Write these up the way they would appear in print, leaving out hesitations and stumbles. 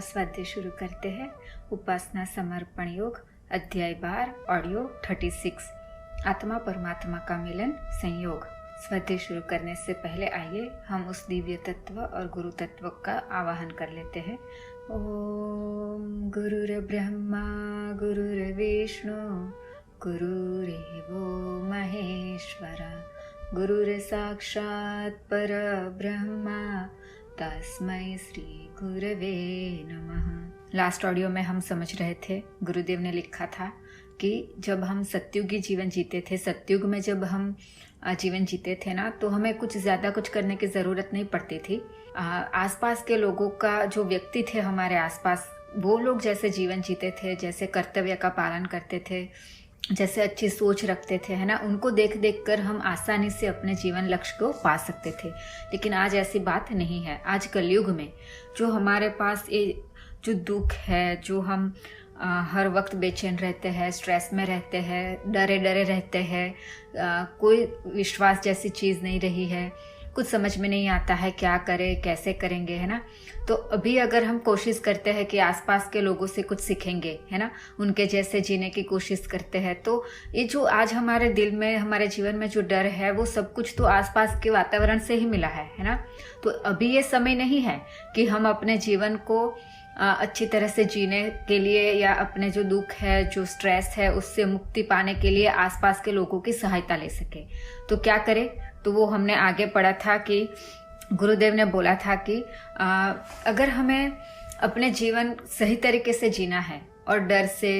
स्वाध्याय शुरू करते हैं। उपासना समर्पण योग अध्याय 12 ऑडियो 36 आत्मा परमात्मा का मिलन संयोग। स्वाध्याय शुरू करने से पहले आइए हम उस दिव्य तत्व और गुरु तत्व का आवाहन कर लेते हैं। ओम गुरुर्ब्रह्मा गुरुर्विष्णु गुरुरेवो महेश्वरा गुरुर्साक्षात् परब्रह्मा तस्मै श्री गुरवे नमः। लास्ट ऑडियो में हम समझ रहे थे, गुरुदेव ने लिखा था कि जब हम सत्युगी जीवन जीते थे, सत्युग में जब हम जीवन जीते थे ना, तो हमें कुछ ज़्यादा कुछ करने की ज़रूरत नहीं पड़ती थी। आसपास के लोगों का जो व्यक्ति थे हमारे आसपास, वो लोग जैसे जीवन जीते थे, जैसे कर्तव्य का पालन करते थे, जैसे अच्छी सोच रखते थे, है ना, उनको देख देख कर हम आसानी से अपने जीवन लक्ष्य को पा सकते थे। लेकिन आज ऐसी बात नहीं है। आज कलयुग में जो हमारे पास ये जो दुख है, जो हम हर वक्त बेचैन रहते हैं, स्ट्रेस में रहते हैं, डरे डरे रहते हैं, कोई विश्वास जैसी चीज़ नहीं रही है, कुछ समझ में नहीं आता है क्या करें, कैसे करेंगे, है ना। तो अभी अगर हम कोशिश करते हैं कि आसपास के लोगों से कुछ सीखेंगे, है ना, उनके जैसे जीने की कोशिश करते हैं, तो ये जो आज हमारे दिल में, हमारे जीवन में जो डर है, वो सब कुछ तो आसपास के वातावरण से ही मिला है ना। तो अभी ये समय नहीं है कि हम अपने जीवन को अच्छी तरह से जीने के लिए या अपने जो दुख है, जो स्ट्रेस है, उससे मुक्ति पाने के लिए आसपास के लोगों की सहायता ले सके। तो क्या करें? तो वो हमने आगे पढ़ा था कि गुरुदेव ने बोला था कि अगर हमें अपने जीवन सही तरीके से जीना है और डर से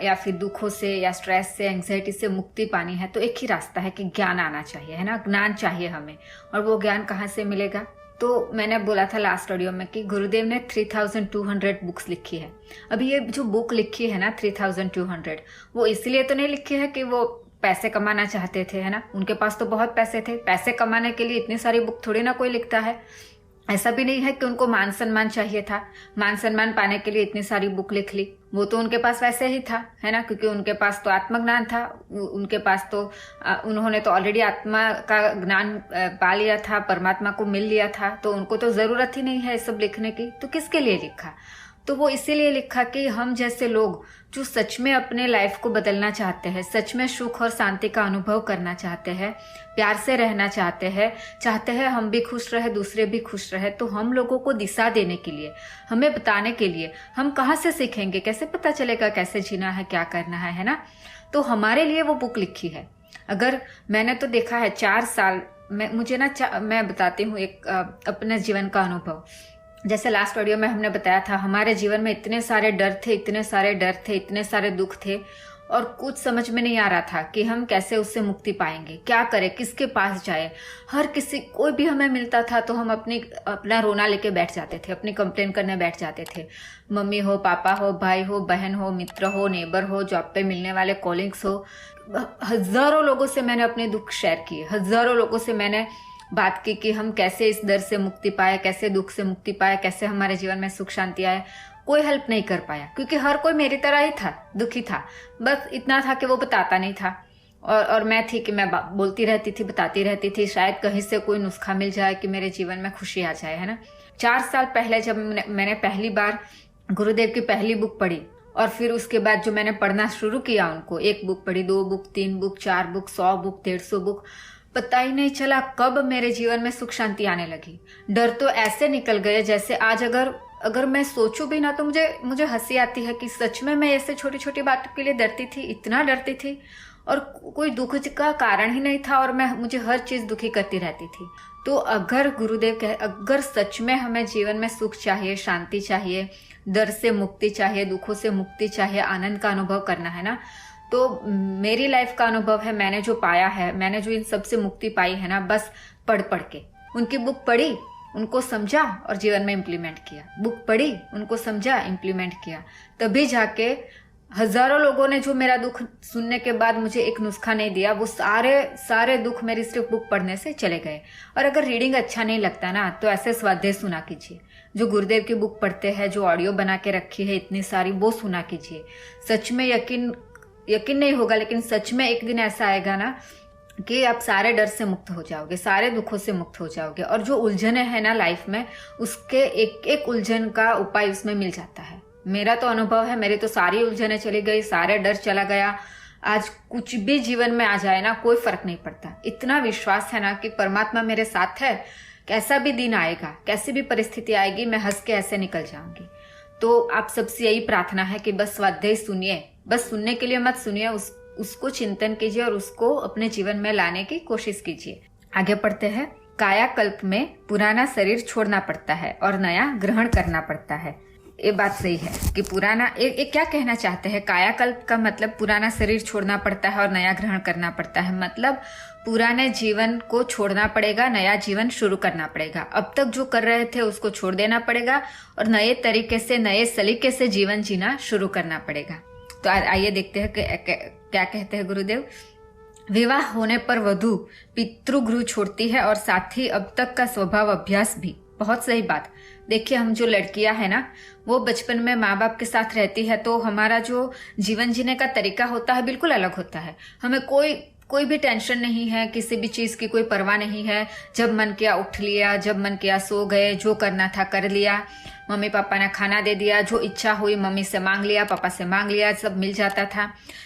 या फिर दुखों से या स्ट्रेस से, एंग्जाइटी से मुक्ति पानी है, तो एक ही रास्ता है कि ज्ञान आना चाहिए, है ना, ज्ञान चाहिए हमें। और वो ज्ञान कहाँ से मिलेगा? तो मैंने बोला था लास्ट ऑडियो में कि गुरुदेव ने 3200 बुक्स लिखी है। अभी ये जो बुक लिखी है ना 3200, वो इसलिए तो नहीं लिखी है कि वो पैसे कमाना चाहते थे, है ना। उनके पास तो बहुत पैसे थे, पैसे कमाने के लिए इतनी सारी बुक थोड़ी ना कोई लिखता है। ऐसा भी नहीं है कि उनको मान सम्मान चाहिए था, मान सम्मान पाने के लिए इतनी सारी बुक लिख ली। वो तो उनके पास वैसे ही था, है ना, क्योंकि उनके पास तो आत्मज्ञान था। उनके पास तो उन्होंने तो ऑलरेडी आत्मा का ज्ञान पा लिया था, परमात्मा को मिल लिया था, तो उनको तो जरूरत ही नहीं है ये सब लिखने की। तो किसके लिए लिखा? तो वो इसीलिए लिखा कि हम जैसे लोग जो सच में अपने लाइफ को बदलना चाहते हैं, सच में सुख और शांति का अनुभव करना चाहते हैं, प्यार से रहना चाहते हैं हम भी खुश रहे, दूसरे भी खुश रहे, तो हम लोगों को दिशा देने के लिए, हमें बताने के लिए हम कहाँ से सीखेंगे, कैसे पता चलेगा कैसे जीना है, क्या करना है ना। तो हमारे लिए वो बुक लिखी है। अगर मैंने तो देखा है 4 साल में मुझे ना, मैं बताती हूँ एक अपने जीवन का अनुभव। जैसे लास्ट ऑडियो में हमने बताया था, हमारे जीवन में इतने सारे डर थे, इतने सारे दुख थे, और कुछ समझ में नहीं आ रहा था कि हम कैसे उससे मुक्ति पाएंगे, क्या करें, किसके पास जाए। हर किसी, कोई भी हमें मिलता था तो हम अपना रोना लेके बैठ जाते थे, अपनी कंप्लेन करने बैठ जाते थे। मम्मी हो, पापा हो, भाई हो, बहन हो, मित्र हो, नेबर हो, जॉब पे मिलने वाले कॉलिग्स हो, हजारों लोगों से मैंने अपने दुख शेयर किए, हजारों लोगों से मैंने बात की कि हम कैसे इस डर से मुक्ति पाए, कैसे दुख से मुक्ति पाए, कैसे हमारे जीवन में सुख शांति आए। कोई हेल्प नहीं कर पाया, क्योंकि हर कोई मेरी तरह ही था, दुखी था। बस इतना था कि वो बताता नहीं था, और मैं थी कि मैं बोलती रहती थी, बताती रहती थी, शायद कहीं से कोई नुस्खा मिल जाए कि मेरे जीवन में खुशी आ जाए, है ना। 4 साल पहले जब मैंने पहली बार गुरुदेव की पहली बुक पढ़ी, और फिर उसके बाद जो मैंने पढ़ना शुरू किया उनको, 1 बुक पढ़ी, 2 book, 3 book, 4 book, 100 book, 150 book, पता ही नहीं चला कब मेरे जीवन में सुख शांति आने लगी। डर तो ऐसे निकल गए जैसे आज अगर मैं सोचूं भी ना तो मुझे हंसी आती है कि सच में मैं ऐसे छोटी छोटी बातों के लिए डरती थी, इतना डरती थी, और कोई दुख का कारण ही नहीं था, और मुझे हर चीज दुखी करती रहती थी। तो अगर गुरुदेव कहे, अगर सच में हमें जीवन में सुख चाहिए, शांति चाहिए, डर से मुक्ति चाहिए, दुखों से मुक्ति चाहिए, आनंद का अनुभव करना है ना, तो मेरी लाइफ का अनुभव है, मैंने जो पाया है, मैंने जो इन सब से मुक्ति पाई है ना, बस पढ़ के उनकी बुक पढ़ी, उनको समझा और जीवन में इम्प्लीमेंट किया। बुक पढ़ी, उनको समझा, इम्प्लीमेंट किया, तभी जाके हजारों लोगों ने जो मेरा दुख सुनने के बाद मुझे एक नुस्खा नहीं दिया, वो सारे दुख मेरी सिर्फ बुक पढ़ने से चले गए। और अगर रीडिंग अच्छा नहीं लगता ना, तो ऐसे स्वाध्याय सुना कीजिए, जो गुरुदेव की बुक पढ़ते हैं, जो ऑडियो बना के रखी है इतनी सारी, वो सुना कीजिए। सच में यकीन नहीं होगा, लेकिन सच में एक दिन ऐसा आएगा ना, कि आप सारे डर से मुक्त हो जाओगे, सारे दुखों से मुक्त हो जाओगे, और जो उलझने हैं ना लाइफ में, उसके एक एक उलझन का उपाय उसमें मिल जाता है। मेरा तो अनुभव है, मेरी तो सारी उलझने चली गई, सारे डर चला गया। आज कुछ भी जीवन में आ जाए ना, कोई फर्क नहीं पड़ता। इतना विश्वास है ना कि परमात्मा मेरे साथ है, कैसा भी दिन आएगा, कैसी भी परिस्थिति आएगी, मैं हंस के ऐसे निकल जाऊंगी। तो आप सबसे यही प्रार्थना है कि बस स्वाध्याय सुनिए, बस सुनने के लिए मत सुनिए, उसको चिंतन कीजिए और उसको अपने जीवन में लाने की कोशिश कीजिए। आगे पढ़ते हैं। कायाकल्प में पुराना शरीर छोड़ना पड़ता है और नया ग्रहण करना पड़ता है। ये बात सही है कि पुराना एक क्या कहना चाहते हैं? कायाकल्प का मतलब पुराना शरीर छोड़ना पड़ता है और नया ग्रहण करना पड़ता है। मतलब पुराने जीवन को छोड़ना पड़ेगा, नया जीवन शुरू करना पड़ेगा। अब तक जो कर रहे थे उसको छोड़ देना पड़ेगा और नए तरीके से, नए सलीके से जीवन जीना शुरू करना पड़ेगा। तो आइए देखते हैं कि क्या कहते हैं गुरुदेव। विवाह होने पर वधू पितृगृह छोड़ती है और साथ ही अब तक का स्वभाव अभ्यास भी। बहुत सही बात। देखिए, हम जो लड़कियां हैं ना, वो बचपन में माँ बाप के साथ रहती है तो हमारा जो जीवन जीने का तरीका होता है बिल्कुल अलग होता है। हमें कोई भी टेंशन नहीं है, किसी भी चीज की कोई परवाह नहीं है। जब मन किया उठ लिया, जब मन किया सो गए, जो करना था कर लिया। मम्मी पापा ने खाना दे दिया, जो इच्छा हुई मम्मी से मांग लिया, पापा से मांग लिया, सब मिल जाता था।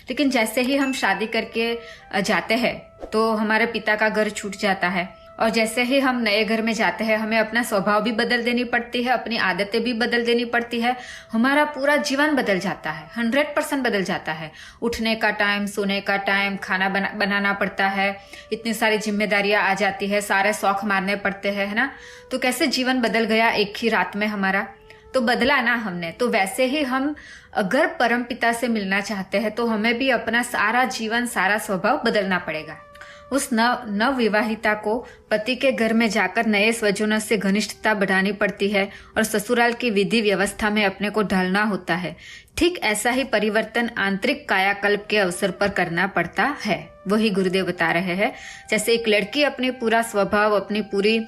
लेकिन जैसे ही हम शादी करके जाते हैं तो हमारे पिता का घर छूट जाता है, और जैसे ही हम नए घर में जाते हैं हमें अपना स्वभाव भी बदल देनी पड़ती है, अपनी आदतें भी बदल देनी पड़ती है। हमारा पूरा जीवन बदल जाता है, 100% बदल जाता है। उठने का टाइम, सोने का टाइम, खाना बनाना पड़ता है, इतनी सारी जिम्मेदारियां आ जाती है, सारे शौक मारने पड़ते हैं, है ना। तो कैसे जीवन बदल गया एक ही रात में हमारा। तो बदला ना हमने। तो वैसे ही हम अगर परम पिता से मिलना चाहते हैं तो हमें भी अपना सारा जीवन, सारा स्वभाव बदलना पड़ेगा। उस नव विवाहिता को पति के घर में जाकर नए स्वजनों से घनिष्ठता बढ़ानी पड़ती है और ससुराल की विधि व्यवस्था में अपने को ढालना होता है। ठीक ऐसा ही परिवर्तन आंतरिक कायाकल्प के अवसर पर करना पड़ता है। वही गुरुदेव बता रहे हैं। जैसे एक लड़की अपनी पूरा स्वभाव, अपनी पूरी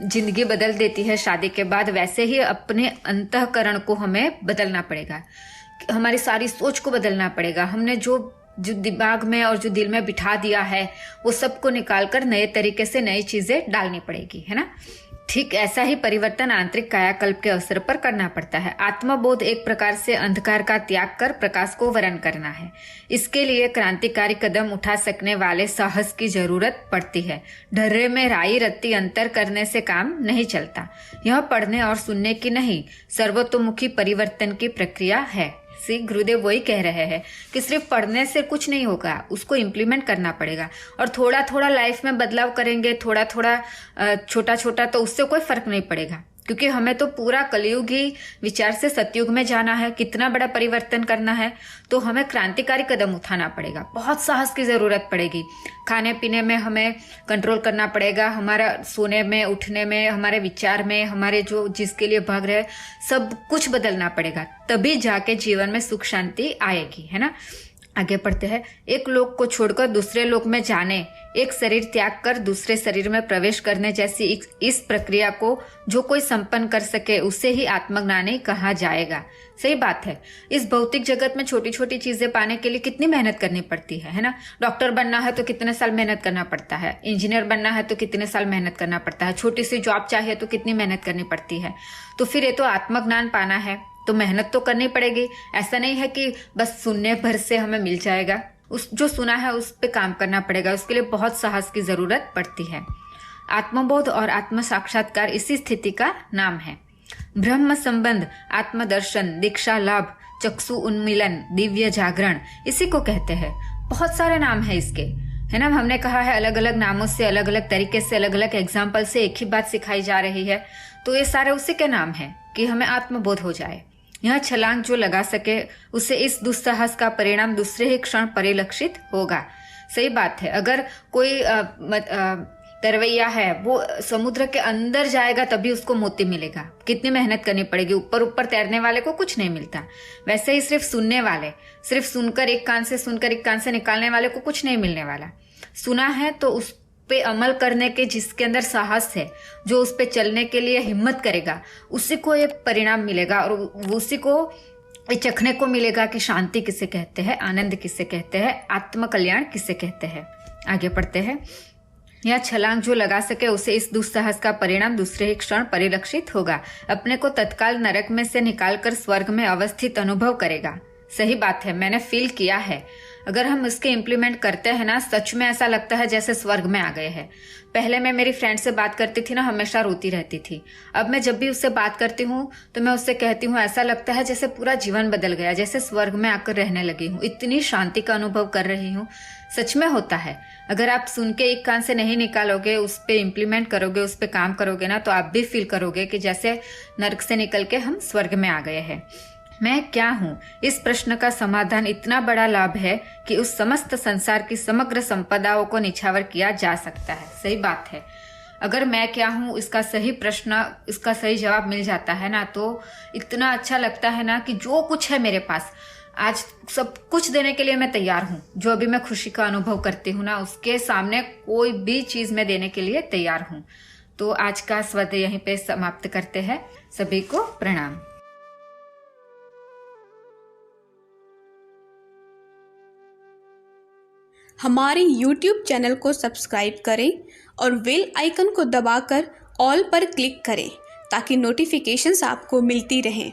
जिंदगी बदल देती है शादी के बाद, वैसे ही अपने अंतःकरण को हमें बदलना पड़ेगा। हमारी सारी सोच को बदलना पड़ेगा। हमने जो दिमाग में और जो दिल में बिठा दिया है वो सबको निकालकर नए तरीके से नई चीजें डालनी पड़ेगी, है ना। ठीक ऐसा ही परिवर्तन आंतरिक कायाकल्प के अवसर पर करना पड़ता है। आत्मबोध एक प्रकार से अंधकार का त्याग कर प्रकाश को वरण करना है। इसके लिए क्रांतिकारी कदम उठा सकने वाले साहस की जरूरत पड़ती है। ढर्रे में राई रत्ती अंतर करने से काम नहीं चलता। यह पढ़ने और सुनने की नहीं, सर्वतोमुखी परिवर्तन की प्रक्रिया है। गुरुदेव वही कह रहे हैं कि सिर्फ पढ़ने से कुछ नहीं होगा, उसको इम्प्लीमेंट करना पड़ेगा। और थोड़ा थोड़ा लाइफ में बदलाव करेंगे, थोड़ा थोड़ा छोटा छोटा, तो उससे कोई फर्क नहीं पड़ेगा। क्योंकि हमें तो पूरा कलयुगी विचार से सतयुग में जाना है, कितना बड़ा परिवर्तन करना है। तो हमें क्रांतिकारी कदम उठाना पड़ेगा, बहुत साहस की जरूरत पड़ेगी। खाने पीने में हमें कंट्रोल करना पड़ेगा, हमारा सोने में, उठने में, हमारे विचार में, हमारे जो जिसके लिए भाग रहे, सब कुछ बदलना पड़ेगा। तभी जाके जीवन में सुख शांति आएगी, है ना। आगे पढ़ते हैं। एक लोक को छोड़कर दूसरे लोक में जाने, एक शरीर त्याग कर दूसरे शरीर में प्रवेश करने जैसी इस प्रक्रिया को जो कोई संपन्न कर सके उसे ही आत्मज्ञानी कहा जाएगा। सही बात है। इस भौतिक जगत में छोटी छोटी चीजें पाने के लिए कितनी मेहनत करनी पड़ती है ना। डॉक्टर बनना है तो कितने साल मेहनत करना पड़ता है, इंजीनियर बनना है तो कितने साल मेहनत करना पड़ता है, छोटी सी जॉब चाहिए तो कितनी मेहनत करनी पड़ती है। तो फिर ये तो आत्मज्ञान पाना है तो मेहनत तो करनी पड़ेगी। ऐसा नहीं है कि बस सुनने भर से हमें मिल जाएगा। उस जो सुना है उस पे काम करना पड़ेगा, उसके लिए बहुत साहस की जरूरत पड़ती है। आत्मबोध और आत्म साक्षात्कार इसी स्थिति का नाम है। ब्रह्म संबंध, आत्मदर्शन, दीक्षा लाभ, चक्षु उन्मीलन, दिव्य जागरण, इसी को कहते हैं। बहुत सारे नाम है इसके, है ना। हमने कहा है अलग अलग नामों से, अलग अलग तरीके से, अलग अलग एग्जाम्पल से एक ही बात सिखाई जा रही है। तो ये सारे उसी के नाम है कि हमें आत्मबोध हो जाए। यह छलांग जो लगा सके उसे इस दुस्साहस का परिणाम दूसरे ही क्षण परिलक्षित होगा। सही बात है। अगर कोई तरवैया है, वो समुद्र के अंदर जाएगा तभी उसको मोती मिलेगा। कितनी मेहनत करनी पड़ेगी। ऊपर ऊपर तैरने वाले को कुछ नहीं मिलता। वैसे ही सिर्फ सुनने वाले, सिर्फ सुनकर एक कान से सुनकर एक कान से निकालने वाले को कुछ नहीं मिलने वाला। सुना है तो उस पे अमल करने के जिसके अंदर साहस है, जो उस पे चलने के लिए हिम्मत करेगा, उसी को ये परिणाम मिलेगा और उसी को चखने को मिलेगा कि शांति किसे कहते हैं, आनंद किसे कहते हैं, आत्म कल्याण किसे कहते हैं। आगे पढ़ते हैं। यह छलांग जो लगा सके उसे इस दुस्साहस का परिणाम दूसरे ही क्षण परिलक्षित होगा, अपने को तत्काल नरक में से निकालकर स्वर्ग में अवस्थित अनुभव करेगा। सही बात है, मैंने फील किया है। अगर हम इसके इम्प्लीमेंट करते हैं ना, सच में ऐसा लगता है जैसे स्वर्ग में आ गए हैं। पहले मैं मेरी फ्रेंड से बात करती थी ना, हमेशा रोती रहती थी। अब मैं जब भी उससे बात करती हूँ तो मैं उससे कहती हूँ ऐसा लगता है जैसे पूरा जीवन बदल गया, जैसे स्वर्ग में आकर रहने लगी हूँ, इतनी शांति का अनुभव कर रही हूँ। सच में होता है। अगर आप सुन के एक कान से नहीं निकालोगे, उस पर इम्प्लीमेंट करोगे, उस पर काम करोगे ना, तो आप भी फील करोगे कि जैसे नरक से निकल के हम स्वर्ग में आ गए हैं। मैं क्या हूँ? इस प्रश्न का समाधान इतना बड़ा लाभ है कि उस समस्त संसार की समग्र संपदाओं को निछावर किया जा सकता है। सही बात है। अगर मैं क्या हूँ इसका सही प्रश्न, इसका सही जवाब मिल जाता है ना, तो इतना अच्छा लगता है ना कि जो कुछ है मेरे पास आज, सब कुछ देने के लिए मैं तैयार हूँ। जो अभी मैं खुशी का अनुभव करती हूँ ना, उसके सामने कोई भी चीज मैं देने के लिए तैयार हूँ। तो आज का स्वद यहीं पे समाप्त करते हैं। सभी को प्रणाम। हमारे YouTube चैनल को सब्सक्राइब करें और बेल आइकन को दबाकर ऑल पर क्लिक करें ताकि नोटिफिकेशंस आपको मिलती रहें।